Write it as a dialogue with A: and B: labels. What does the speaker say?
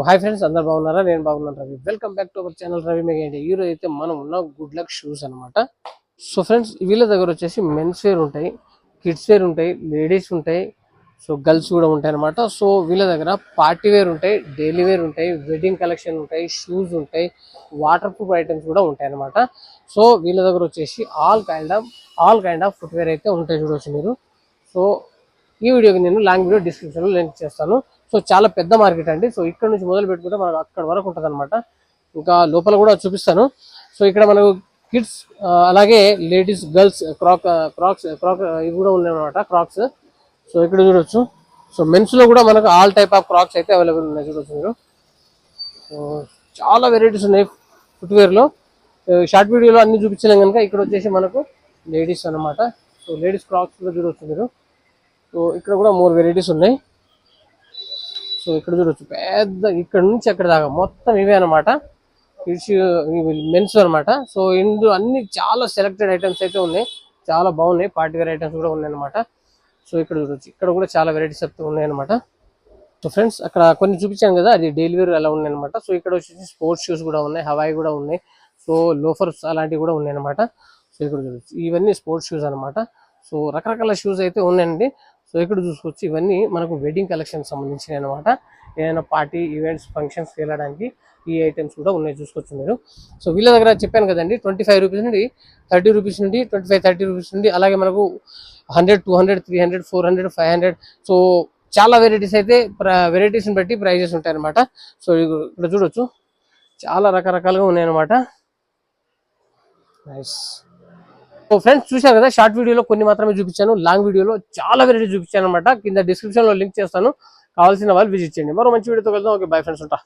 A: Hi friends, అందరు బాగున్నారా? నేను బాగున్నాను Ravi. Welcome back to our channel Ravi mega India. ఈరోజు అయితే మనం ఉన్న గుడ్ లక్ షూస్ అనమాట. సో ఫ్రెండ్స్, వీళ్ళ దగ్గర వచ్చేసి మెన్స్ వేర్ ఉంటాయి, కిడ్స్ వేర్ ఉంటాయి, లేడీస్ ఉంటాయి, సో గర్ల్స్ కూడా ఉంటాయి అనమాట. సో వీళ్ళ దగ్గర పార్టీ వేర్ ఉంటాయి, డైలీ వేర్ ఉంటాయి, వెడ్డింగ్ కలెక్షన్ ఉంటాయి, షూస్ ఉంటాయి, వాటర్ ప్రూఫ్ ఐటమ్స్ కూడా ఉంటాయి అనమాట. సో వీళ్ళ దగ్గర వచ్చేసి ఆల్ కైండ్ ఆఫ్ ఫుట్వేర్ అయితే ఉంటాయి, చూడవచ్చు మీరు. సో ఈ వీడియోకి నేను లాంగ్ వీడియో డిస్క్రిప్షన్లో లింక్ చేస్తాను. సో చాలా పెద్ద మార్కెట్ అండి. సో ఇక్కడ నుంచి మొదలు పెట్టుకుంటే మనకు అక్కడ వరకు ఉంటుంది అనమాట. ఇంకా లోపల కూడా చూపిస్తాను. సో ఇక్కడ మనకు కిడ్స్ అలాగే లేడీస్, గర్ల్స్ క్రాక్స్ ఇవి కూడా ఉన్నాయి అనమాట, క్రాక్స్. సో ఇక్కడ చూడొచ్చు. సో మెన్స్ లో కూడా మనకు ఆల్ టైప్ ఆఫ్ క్రాక్స్ అయితే అవైలబుల్ ఉన్నాయి, చూడొచ్చు మీరు. సో చాలా వెరైటీస్ ఉన్నాయి ఫుట్వేర్ లో. షార్ట్ వీడియోలో అన్ని చూపించలేం కనుక ఇక్కడ వచ్చేసి మనకు లేడీస్ అనమాట. సో లేడీస్ క్రాక్స్ కూడా చూడొచ్చు మీరు. సో ఇక్కడ కూడా మోర్ వెరైటీస్ ఉన్నాయి. సో ఇక్కడ చూడొచ్చు, పెద్ద ఇక్కడ నుంచి అక్కడ దాకా మొత్తం ఇవే అనమాట, మెన్స్ అనమాట. సో ఇందులో అన్ని చాలా సెలెక్టెడ్ ఐటమ్స్ అయితే ఉన్నాయి, చాలా బాగున్నాయి. పార్టీ వేర్ ఐటమ్స్ కూడా ఉన్నాయి అనమాట. సో ఇక్కడ చూడొచ్చు, ఇక్కడ కూడా చాలా వెరైటీస్ అయితే ఉన్నాయి అనమాట. సో ఫ్రెండ్స్, అక్కడ కొన్ని చూపించాను కదా, అది డైలీ వేర్ అలా ఉన్నాయి అనమాట. సో ఇక్కడ వచ్చేసి స్పోర్ట్స్ షూస్ కూడా ఉన్నాయి, హవాయి కూడా ఉన్నాయి, సో లోఫర్స్ అలాంటివి కూడా ఉన్నాయి అనమాట. సో ఇక్కడ చూడొచ్చు, ఇవన్నీ స్పోర్ట్స్ షూస్ అనమాట. సో రకరకాల షూస్ అయితే ఉన్నాయండి. సో ఇక్కడ చూసుకోవచ్చు, ఇవన్నీ మనకు వెడ్డింగ్ కలెక్షన్ సంబంధించినవి అనమాట. ఏదైనా పార్టీ ఈవెంట్స్ ఫంక్షన్స్కి వెళ్ళడానికి ఈ ఐటమ్స్ కూడా ఉన్నాయి, చూసుకోవచ్చు మీరు. సో వీళ్ళ దగ్గర చెప్పాను కదండి, 25 రూపీస్ నుండి 30 రూపీస్ నుండి 25-30 రూపీస్ నుండి, అలాగే మనకు 100, 200, 300, 400, 500. సో చాలా వెరైటీస్ అయితే వెరైటీస్ని బట్టి ప్రైజెస్ ఉంటాయి అనమాట. సో ఇక్కడ చూడొచ్చు, చాలా రకరకాలుగా ఉన్నాయన్నమాట. నైస్. సో ఫ్రెండ్స్, చూశారు కదా, షార్ట్ వీడియోలో కొన్ని మాత్రమే చూపించాను, లాంగ్ వీడియోలో చాలా వెరైటీ చూపించాను అనమాట. కింద డిస్క్రిప్షన్లో లింక్ చేస్తాను, కావాల్సిన వాళ్ళు విజిట్ చేయండి. మరో మంచి వీడియోతో వెళ్దాం. ఓకే, బై ఫ్రెండ్స్, ఉంటా.